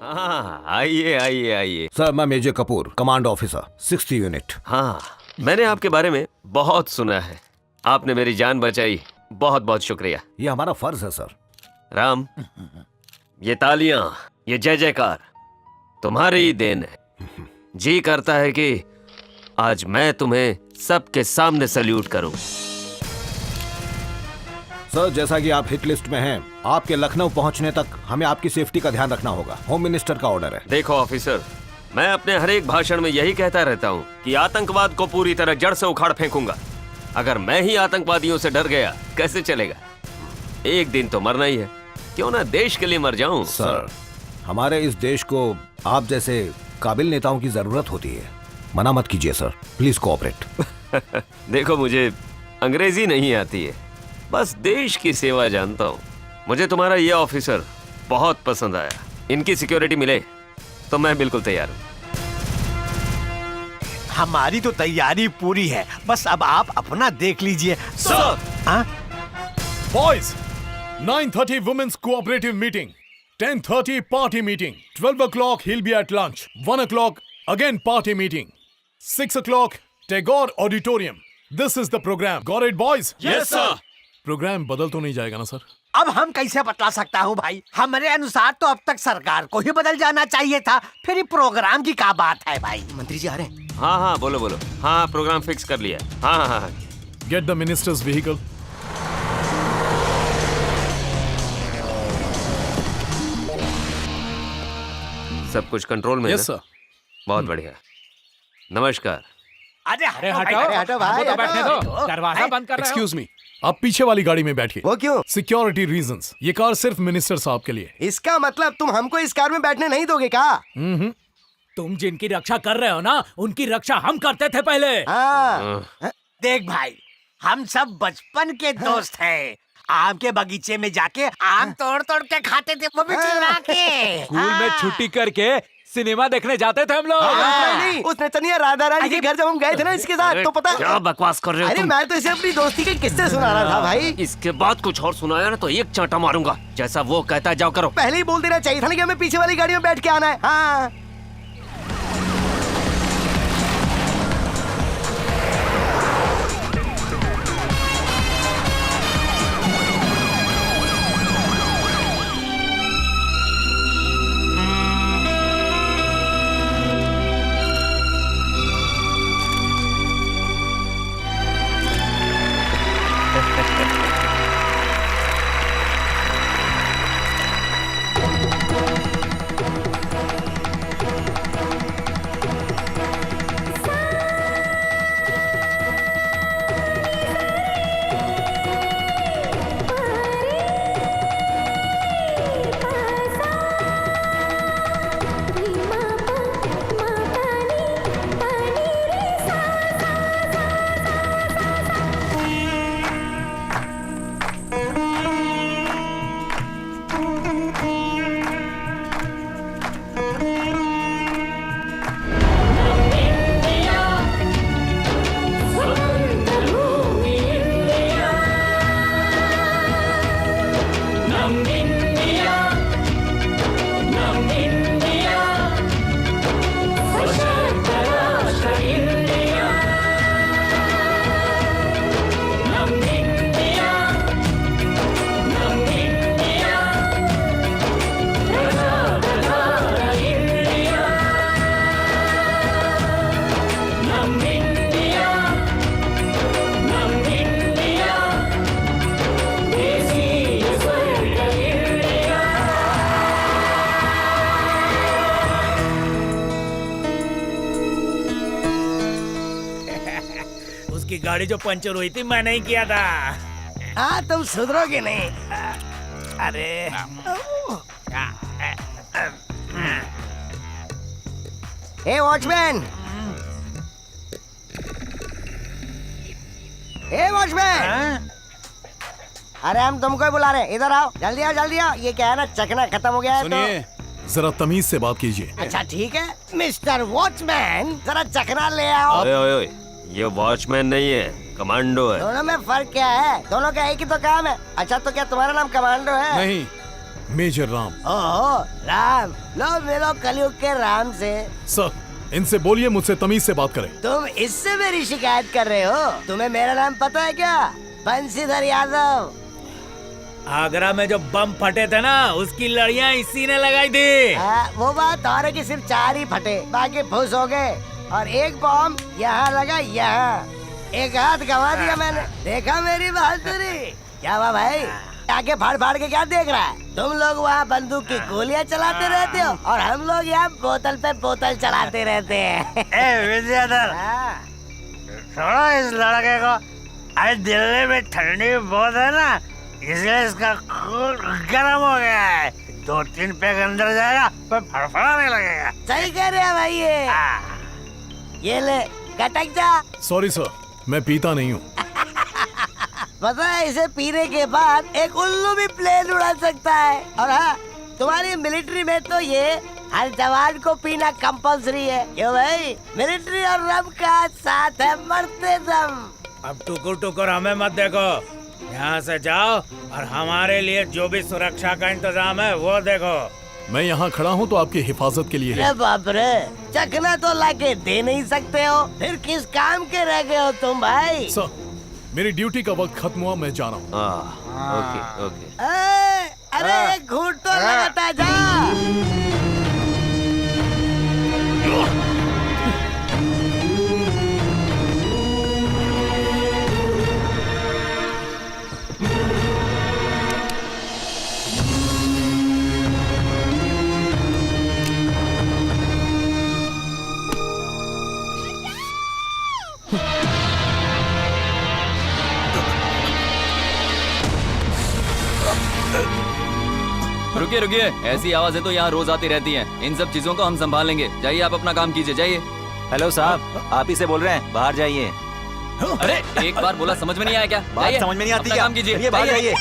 हाँ, आइए आइए आइए। सर, मैं major Kapoor, command officer, 60 unit. हाँ, मैंने आपके बारे में बहुत सुना है। आपने मेरी जान बचाई, बहुत बहुत शुक्रिया। ये हमारा फर्ज है सर। राम, ये तालियां, ये जय जयकार तुम्हारी ही देन है। जी करता है कि आज मैं तुम्हें सबके सामने सल्यूट करूं। सर, जैसा कि आप हिट लिस्ट में हैं, आपके लखनऊ पहुंचने तक हमें आपकी सेफ्टी का ध्यान रखना होगा। होम मिनिस्टर का ऑर्डर है। देखो ऑफिसर, मैं अपने हर एक भाषण में यही कहता रहता हूँ कि आतंकवाद को पूरी तरह जड़ से उखाड़ फेंकूंगा। अगर मैं ही आतंकवादियों से डर गया कैसे चलेगा? एक दिन तो मरना ही है, क्यों ना देश के लिए मर जाऊं। सर, हमारे इस देश को आप जैसे काबिल नेताओं की जरूरत होती है। मना मत कीजिए सर, प्लीज कोऑपरेट। देखो, मुझे अंग्रेजी नहीं आती है, बस देश की सेवा जानता हूँ। मुझे तुम्हारा ये ऑफिसर बहुत पसंद आया। इनकी सिक्योरिटी मिले तो मैं बिल्कुल तैयार हूँ। हमारी तो तैयारी पूरी है, बस अब आप अपना देख लीजिए। सर! हाँ? Boys, 9:30 women's cooperative meeting, 10:30 party meeting, 12 o'clock he'll be at lunch, 1 o'clock again party meeting, 6 o'clock Tagore Auditorium. This is the program. Got it, boys? Yes, sir. Programme बदल तो नहीं जाएगा ना सर? अब हम कैसे बतला सकता हूँ भाई? हमारे अनुसार तो अब तक सरकार को ही बदल जाना चाहिए था, फिर ये प्रोग्राम की क्या बात है भाई? मंत्री जी आ रहे हैं। हाँ हाँ, बोलो बोलो। हाँ, प्रोग्राम फिक्स कर लिया। हाँ हाँ हाँ। Get the minister's vehicle. सब कुछ कंट्रोल में है Yes ना? sir. बहुत बढ़िया। नमस्कार। अरे अरे हटो भाई, तो बैठने दो, दरवाजा बंद कर रहे हो। Excuse me. आप पीछे वाली गाड़ी में बैठिए। वो क्यों? Security reasons. ये कार सिर्फ मिनिस्टर साहब के लिए। इसका मतलब तुम हमको इस कार में बैठने नहीं दोगे क्या? तुम जिनकी रक्षा कर रहे हो ना, उनकी रक्षा हम करते थे पहले। हाँ। देख भाई, हम सब बचपन के दोस्त हैं। आम के बगीचे में जाके आम तोड़ तोड़ के खाते थे, वो भी चुरा के। स्कूल में छुट्टी करके सिनेमा देखने जाते थे हम लोग। नहीं, उस नचनिया राधा रानी के घर जब हम गए थे ना इसके साथ, तो पता क्या बकवास कर रहे हो अरे तुम? मैं तो इसे अपनी दोस्ती के किस्से सुना रहा था भाई। इसके बाद कुछ और सुनाया ना तो एक चांटा मारूंगा। जैसा वो कहता है जाओ करो। पहले ही बोल देना चाहिए था ना कि हमें पीछे वाली गाड़ी में बैठ के आना है। हाँ। उसकी गाड़ी जो पंचर हुई थी मैं नहीं किया था। हाँ, तुम सुधरोगे नहीं। अरे हे वॉचमैन, हे वॉचमैन, अरे हम तुमको ही बुला रहे हैं, इधर आओ, जल्दी आओ जल्दी आओ। ये क्या है ना, चखना खत्म हो गया है सुनिए, तो। जरा तमीज से बात कीजिए। अच्छा ठीक है मिस्टर वॉचमैन, जरा चखना ले आओ। ओए ओए ओए, ये वॉचमैन नहीं है, कमांडो है। दोनों में फर्क क्या है? दोनों का एक ही तो काम है। अच्छा तो क्या तुम्हारा नाम कमांडो है? नहीं, मेजर राम। ओहो राम, लो मिलो कलयुग के राम से। सर इनसे बोलिए मुझसे तमीज से बात करें। तुम इससे मेरी शिकायत कर रहे हो? तुम्हें मेरा नाम पता है क्या? बंशीधर यादव। आगरा में जो बम फटे थे ना, उसकी लड़ियां इसी ने लगाई थी। वो बात और है कि सिर्फ 4 ही फटे, बाकी फुस हो गए। और एक बम यहाँ लगा, यहाँ एक हाथ गंवा दिया मैंने। देखा मेरी बहादुरी? क्या हुआ भाई, आगे फाड़ फाड़ के क्या देख रहा है? तुम लोग वहाँ बंदूक की गोलियां चलाते रहते हो और हम लोग यहाँ बोतल पे बोतल चलाते रहते हैं। विद्याधर, छोड़ो इस लड़के को। अरे दिल्ली में ठंडी बहुत है ना, इसलिए इसका खून गर्म हो गया है। 2-3 पैग अंदर जाएगा फिर फड़फड़ाने लगेगा। सही कह रहे हैं भाई ये ले कटक जा। सॉरी सर, मैं पीता नहीं हूँ। पता है इसे पीने के बाद एक उल्लू भी प्लेन उड़ा सकता है। और हाँ, तुम्हारी मिलिट्री में तो ये हर जवान को पीना कंपल्सरी है। क्यों भाई, मिलिट्री और रम का साथ है मरते दम। अब टुकुर टुकुर हमें मत देखो, यहाँ से जाओ और हमारे लिए जो भी सुरक्षा का इंतजाम है वो देखो। मैं यहाँ खड़ा हूँ तो आपकी हिफाजत के लिए है। अरे बाप रे, चखना तो लाके दे नहीं सकते हो, फिर किस काम के रह गए हो तुम भाई? सर मेरी ड्यूटी का वक्त खत्म हुआ, मैं जा रहा हूँ। Okay okay. अरे एक घूंट तो लगाता जा। रुकिए रुकिए, ऐसी आवाजें तो यहाँ रोज आती रहती हैं। इन सब चीजों को हम संभाल लेंगे। जाइए आप अपना काम कीजिए, जाइए। हेलो साहब, आप ही से बोल रहे हैं, बाहर जाइए। अरे एक बार बोला समझ में नहीं आया क्या? बात समझ में नहीं आती अपना क्या? काम कीजिए, ये बाहर जाइए।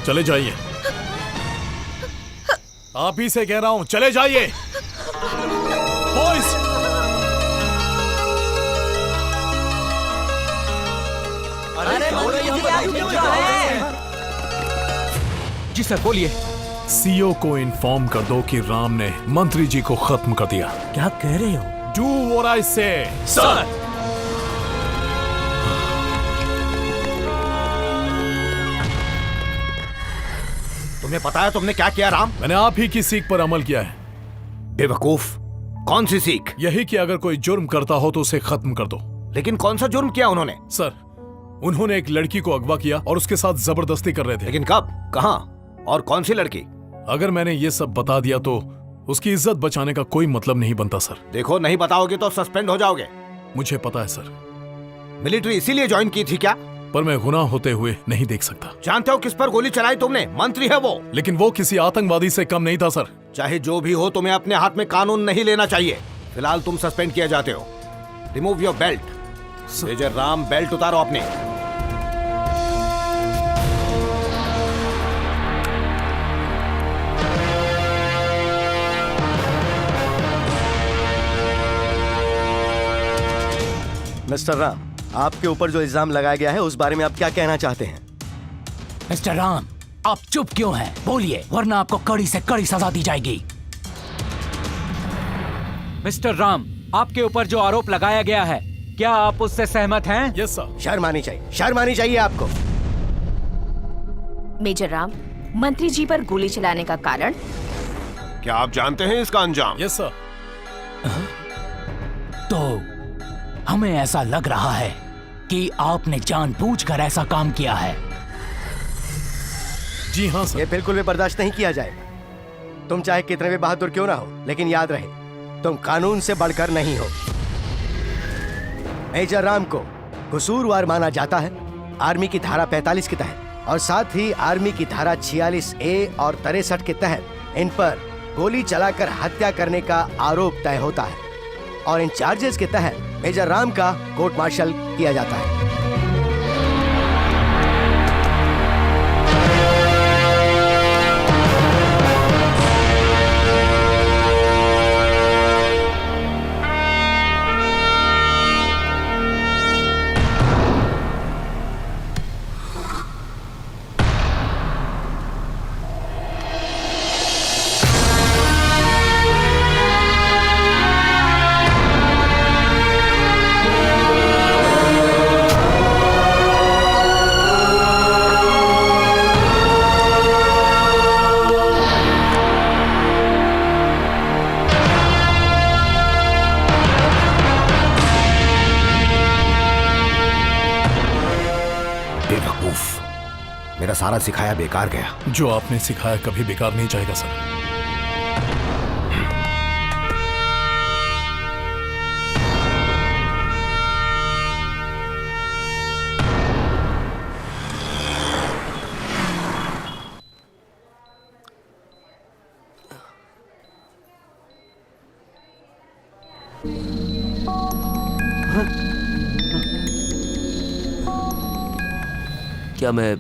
चले जाइए, आप ही से कह रहा हूँ, चले जाइए। बॉयज, जी सर बोलिए। सीओ को इन्फॉर्म कर दो कि राम ने मंत्री जी को खत्म कर दिया। क्या कह रहे हो? डू व्हाट आई से। सर तुम्हें पता है तुमने क्या किया राम? मैंने आप ही की सीख पर अमल किया है। बेवकूफ, कौन सी सीख? यही कि अगर कोई जुर्म करता हो तो उसे खत्म कर दो। लेकिन कौन सा जुर्म किया उन्होंने? सर उन्होंने एक लड़की को अगवा किया और उसके साथ जबरदस्ती कर रहे थे। लेकिन कब, कहां और कौन सी लड़की? अगर मैंने ये सब बता दिया तो उसकी इज्जत बचाने का कोई मतलब नहीं बनता सर। देखो, नहीं बताओगे तो सस्पेंड हो जाओगे। मुझे पता है सर। मिलिट्री इसीलिए ज्वाइन की थी क्या? पर मैं गुनाह होते हुए नहीं देख सकता। जानते हो किस पर गोली चलाई तुमने? मंत्री है वो। लेकिन वो किसी आतंकवादी से कम नहीं था सर। चाहे जो भी हो, तुम्हें अपने हाथ में कानून नहीं लेना चाहिए। फिलहाल तुम सस्पेंड किया जाते हो। Remove your belt. Major Ram, belt उतारो अपने। मिस्टर राम, आपके ऊपर जो इल्जाम लगाया गया है उस बारे में आप क्या कहना चाहते हैं? मिस्टर राम, आप चुप क्यों हैं? बोलिए, वरना आपको कड़ी से कड़ी सजा दी जाएगी। मिस्टर राम, आपके ऊपर जो आरोप लगाया गया है, क्या आप उससे सहमत हैं? Yes sir. शर्म आनी चाहिए, शर्म आनी चाहिए आपको। मेजर राम, मंत्री जी पर गोली चलाने का कारण? क्या आप जानते हैं इसका अंजाम? Yes sir. तो हमें ऐसा लग रहा है कि आपने जानबूझकर ऐसा काम किया है। जी हाँ सर। ये बिल्कुल भी बर्दाश्त नहीं किया जाएगा। तुम चाहे कितने भी बहादुर क्यों ना हो, लेकिन याद रहे, तुम कानून से बढ़कर नहीं हो। मेजर राम को कसूरवार माना जाता है आर्मी की धारा 45 के तहत। और साथ ही आर्मी की धारा 46A और 63 के तहत इन पर गोली चलाकर हत्या करने का आरोप तय होता है और इन चार्जेस के तहत मेजर राम का कोर्ट मार्शल किया जाता है। मेरा सारा सिखाया बेकार गया। जो आपने सिखाया कभी बेकार नहीं जाएगा सर। क्या मैं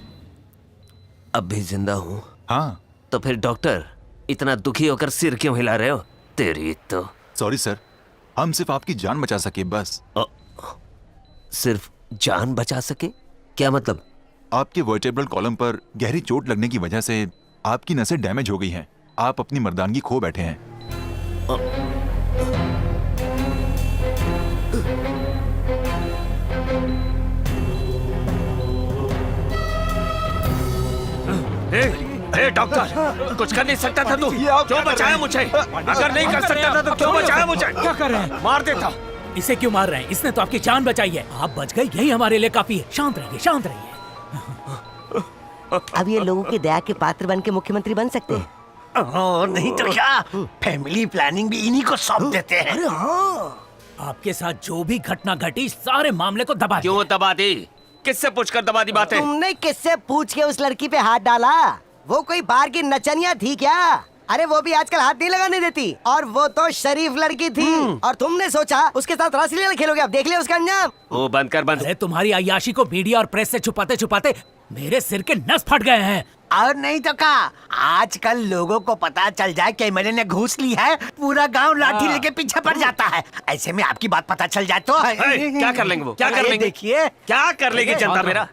अब भी जिंदा हूँ? हाँ। तो फिर डॉक्टर इतना दुखी होकर सिर क्यों हिला रहे हो? तेरी तो। सॉरी सर, हम सिर्फ आपकी जान बचा सके बस। सिर्फ जान बचा सके? क्या मतलब? आपके वर्टेब्रल कॉलम पर गहरी चोट लगने की वजह से आपकी नसें डैमेज हो गई हैं। आप अपनी मर्दानगी खो बैठे हैं। ए डॉक्टर, कुछ कर नहीं सकता था तू? क्यों बचाया मुझे? अगर नहीं कर सकता था तो क्यों बचाया मुझे? क्या कर रहे हैं? मार देता। इसे क्यों मार रहे हैं? इसने तो आपकी जान बचाई है। आप बच गए, यही हमारे लिए काफी है। शांत रहिए, शांत रहिए। अब ये लोगों की दया के पात्र बन के मुख्यमंत्री बन सकते हैं। और नहीं तो क्या, फैमिली प्लानिंग भी इन्हीं को सौंप देते हैं। अरे हाँ, आपके साथ जो भी घटना घटी सारे मामले को दबा क्यों दबा दी? किससे पूछकर दबा दी बातें? तुमने किससे पूछ के उस लड़की पे हाथ डाला? वो कोई बाहर की नचनिया थी क्या? अरे वो भी आजकल हाथ नहीं लगाने देती, और वो तो शरीफ लड़की थी। और तुमने सोचा उसके साथ रासलीला खेलोगे? अब देख लिया उसका अंजाम। वो बंद कर, बंद। अरे तुम्हारी अय्याशी को मीडिया और प्रेस से छुपाते छुपाते मेरे सिर के नस फट गए हैं। और नहीं तो क्या, आजकल लोगों को पता चल जाए कि मैंने ने घूस ली है, पूरा गांव लाठी लेके पीछे पड़ जाता है। ऐसे में आपकी बात पता चल जाए तो क्या कर लेंगे वो? क्या कर लेंगे? देखिए क्या कर लेगी जनता मेरा?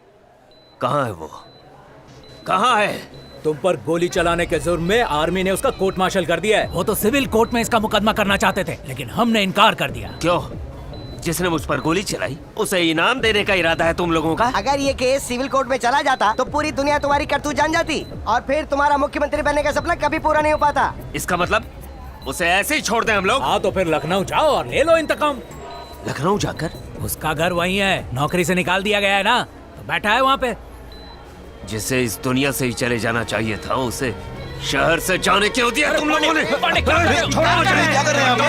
कहाँ है वो? कहाँ है? तुम पर गोली चलाने के जुर्म में आर्मी ने उसका कोर्ट मार्शल कर दिया है। वो तो सिविल कोर्ट में इसका मुकदमा करना चाहते थे, लेकिन हमने इनकार कर दिया। क्यों? जिसने मुझ पर गोली चलाई उसे इनाम देने का इरादा है तुम लोगों का? अगर ये केस सिविल कोर्ट में चला जाता तो पूरी दुनिया तुम्हारी करतूत जान जाती, और फिर तुम्हारा मुख्यमंत्री बनने का सपना कभी पूरा नहीं हो पाता। इसका मतलब उसे ऐसे ही छोड़ दें हम लोग? हाँ, तो फिर लखनऊ जाओ और ले लो इंतकाम। लखनऊ जाकर? उसका घर वही है, नौकरी से निकाल दिया गया है ना, तो बैठा है वहाँ पे। जिसे इस दुनिया से ही चले जाना चाहिए था उसे शहर से जाने क्यों दिया तुम लोगों ने? क्या कर रहे हैं आप?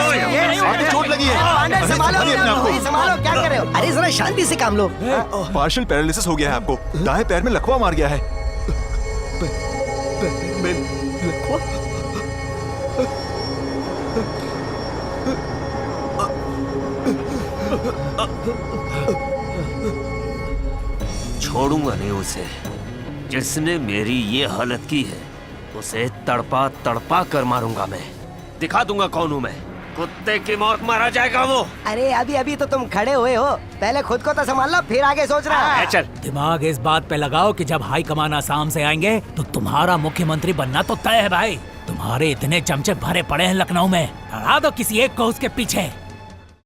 चोट लगी है। संभालो, क्या कर रहे हो? अरे जरा शांति से काम लो। पार्शियल पैरालिसिस हो गया है आपको। दाएं पैर में लकवा मार गया है। छोड़ूंगा नहीं उसे। जिसने मेरी ये हालत की है उसे तड़पा तड़पा कर मारूंगा मैं। दिखा दूंगा कौन हूँ मैं। कुत्ते की मौत मारा जाएगा वो। अरे अभी अभी तो तुम खड़े हुए हो, पहले खुद को तो संभाल लो, फिर आगे सोच रहा है। चल दिमाग इस बात पे लगाओ कि जब हाई कमान आसाम से आएंगे तो तुम्हारा मुख्यमंत्री बनना तो तय है भाई। तुम्हारे इतने चमचे भरे पड़े हैं लखनऊ में, लगा दो किसी एक को उसके पीछे।